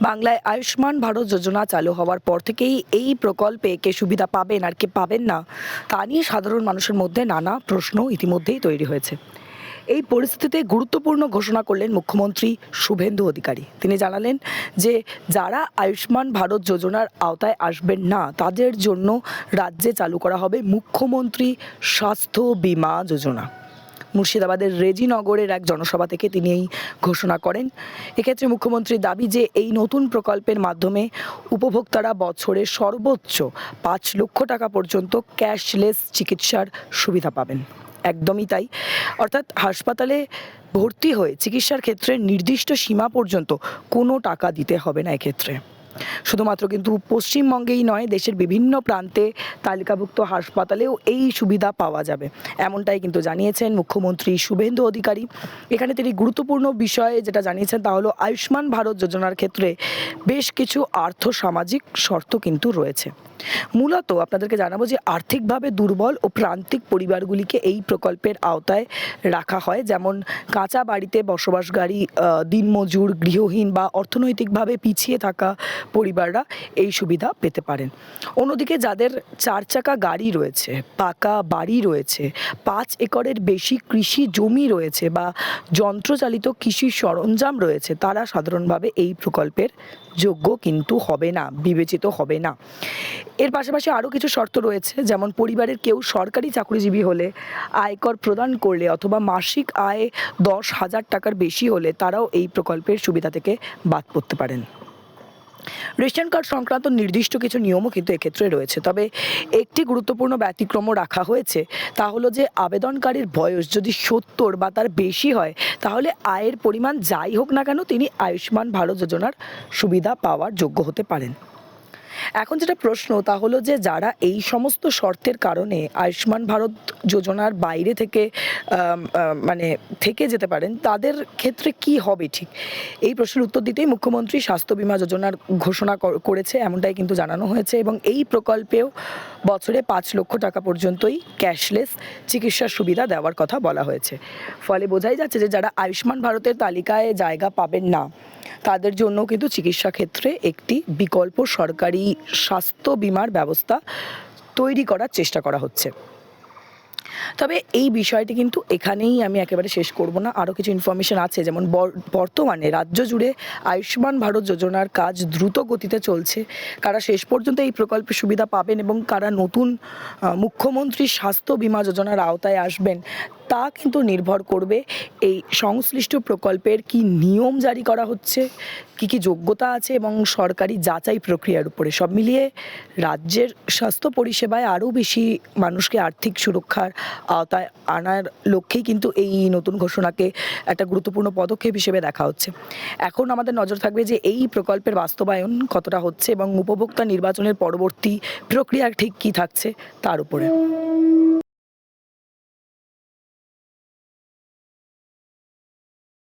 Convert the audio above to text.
বাংলায় আয়ুষ্মান ভারত যোজনা চালু হওয়ার পর থেকেই এই প্রকল্পে কে সুবিধা পাবেন আর কে পাবেন না তা নিয়ে সাধারণ মানুষের মধ্যে নানা প্রশ্ন ইতিমধ্যেই তৈরি হয়েছে। এই পরিস্থিতিতে গুরুত্বপূর্ণ ঘোষণা করলেন মুখ্যমন্ত্রী শুভেন্দু অধিকারী। তিনি জানালেন যে যারা আয়ুষ্মান ভারত যোজনার আওতায় আসবেন না তাদের জন্য রাজ্যে চালু করা হবে মুখ্যমন্ত্রী স্বাস্থ্য বীমা যোজনা। মুর্শিদাবাদের রেজিনগরের এক জনসভা থেকে তিনি এই ঘোষণা করেন। এক্ষেত্রে মুখ্যমন্ত্রীর দাবি যে এই নতুন প্রকল্পের মাধ্যমে উপভোক্তারা বছরে সর্বোচ্চ 5 লক্ষ টাকা পর্যন্ত ক্যাশলেস চিকিৎসার সুবিধা পাবেন। একদমই তাই, অর্থাৎ হাসপাতালে ভর্তি হয়ে চিকিৎসার ক্ষেত্রে নির্দিষ্ট সীমা পর্যন্ত কোনো টাকা দিতে হবে না। এক্ষেত্রে শুধুমাত্র কিন্তু পশ্চিমবঙ্গেই নয়, দেশের বিভিন্ন প্রান্তে তালিকাভুক্ত হাসপাতালেও এই সুবিধা পাওয়া যাবে, এমনটাই কিন্তু জানিয়েছেন মুখ্যমন্ত্রী শুভেন্দু অধিকারী। এখানে তিনি গুরুত্বপূর্ণ বিষয়ে যেটা জানিয়েছেন তা হলো আয়ুষ্মান ভারত যোজনার ক্ষেত্রে বেশ কিছু আর্থসামাজিক শর্ত কিন্তু রয়েছে। মূলত আপনাদেরকে জানাবো যে আর্থিকভাবে দুর্বল ও প্রান্তিক পরিবারগুলিকে এই প্রকল্পের আওতায় রাখা হয়, যেমন কাঁচা বাড়িতে বসবাসকারী দিনমজুর, গৃহহীন বা অর্থনৈতিকভাবে পিছিয়ে থাকা পরিবাররা এই সুবিধা পেতে পারেন। অন্যদিকে যাদের 4 চাকা গাড়ি রয়েছে, পাকা বাড়ি রয়েছে, 5 একরের বেশি কৃষি জমি রয়েছে বা যন্ত্রচালিত কৃষি সরঞ্জাম রয়েছে, তারা সাধারণভাবে এই প্রকল্পের যোগ্য কিন্তু হবে না, বিবেচিত হবে না। এর পাশাপাশি আরও কিছু শর্ত রয়েছে, যেমন পরিবারের কেউ সরকারি চাকরিজীবী হলে, আয়কর প্রদান করলে অথবা মাসিক আয় 10,000 টাকার বেশি হলে তারাও এই প্রকল্পের সুবিধা থেকে বাদ পড়তে পারেন। রেশন কার্ড সংক্রান্ত নির্দিষ্ট কিছু নিয়মও কিন্তু এক্ষেত্রে রয়েছে, তবে একটি গুরুত্বপূর্ণ ব্যতিক্রমও রাখা হয়েছে, তা হলো যে আবেদনকারীর বয়স যদি 70 বা তার বেশি হয় তাহলে আয়ের পরিমাণ যাই হোক না কেন তিনি আয়ুষ্মান ভারত যোজনার সুবিধা পাওয়ার যোগ্য হতে পারেন। এখন যেটা প্রশ্ন তা হলো যে যারা এই সমস্ত শর্তের কারণে আয়ুষ্মান ভারত যোজনার বাইরে থেকে যেতে পারেন, তাদের ক্ষেত্রে কি হবে ঠিক এই প্রশ্নের উত্তর দিতেই মুখ্যমন্ত্রী স্বাস্থ্য বীমা যোজনার ঘোষণা করেছে, এমনটাই কিন্তু জানানো হয়েছে। এবং এই প্রকল্পেও বছরে 5 লক্ষ টাকা পর্যন্তই ক্যাশলেস চিকিৎসার সুবিধা দেওয়ার কথা বলা হয়েছে। ফলে বোঝাই যাচ্ছে যে যারা আয়ুষ্মান ভারতের তালিকায় জায়গা পাবেন না তাদের জন্য কিন্তু চিকিৎসা ক্ষেত্রে একটি বিকল্প সরকারি স্বাস্থ্য বীমার ব্যবস্থা তৈরি করার চেষ্টা করা হচ্ছে। তবে এই বিষয়টি কিন্তু এখানেই আমি একেবারে শেষ করব না, আরও কিছু ইনফরমেশন আছে। যেমন বর্তমানে রাজ্য জুড়ে আয়ুষ্মান ভারত যোজনার কাজ দ্রুত গতিতে চলছে। কারা শেষ পর্যন্ত এই প্রকল্পের সুবিধা পাবেন এবং কারা নতুন মুখ্যমন্ত্রী স্বাস্থ্য বীমা যোজনার আওতায় আসবেন তা কিন্তু নির্ভর করবে এই সংশ্লিষ্ট প্রকল্পের কি নিয়ম জারি করা হচ্ছে, কি যোগ্যতা আছে এবং সরকারি যাচাই প্রক্রিয়ার উপরে। সব মিলিয়ে রাজ্যের স্বাস্থ্য পরিষেবায় আরও বেশি মানুষকে আর্থিক সুরক্ষার আওতায় আনার লক্ষ্যেই কিন্তু এই নতুন ঘোষণাকে একটা গুরুত্বপূর্ণ পদক্ষেপ হিসেবে দেখা হচ্ছে। এখন আমাদের নজর থাকবে যে এই প্রকল্পের বাস্তবায়ন কতটা হচ্ছে এবং উপভোক্তা নির্বাচনের পরবর্তী প্রক্রিয়া ঠিক কী থাকছে তার উপরে।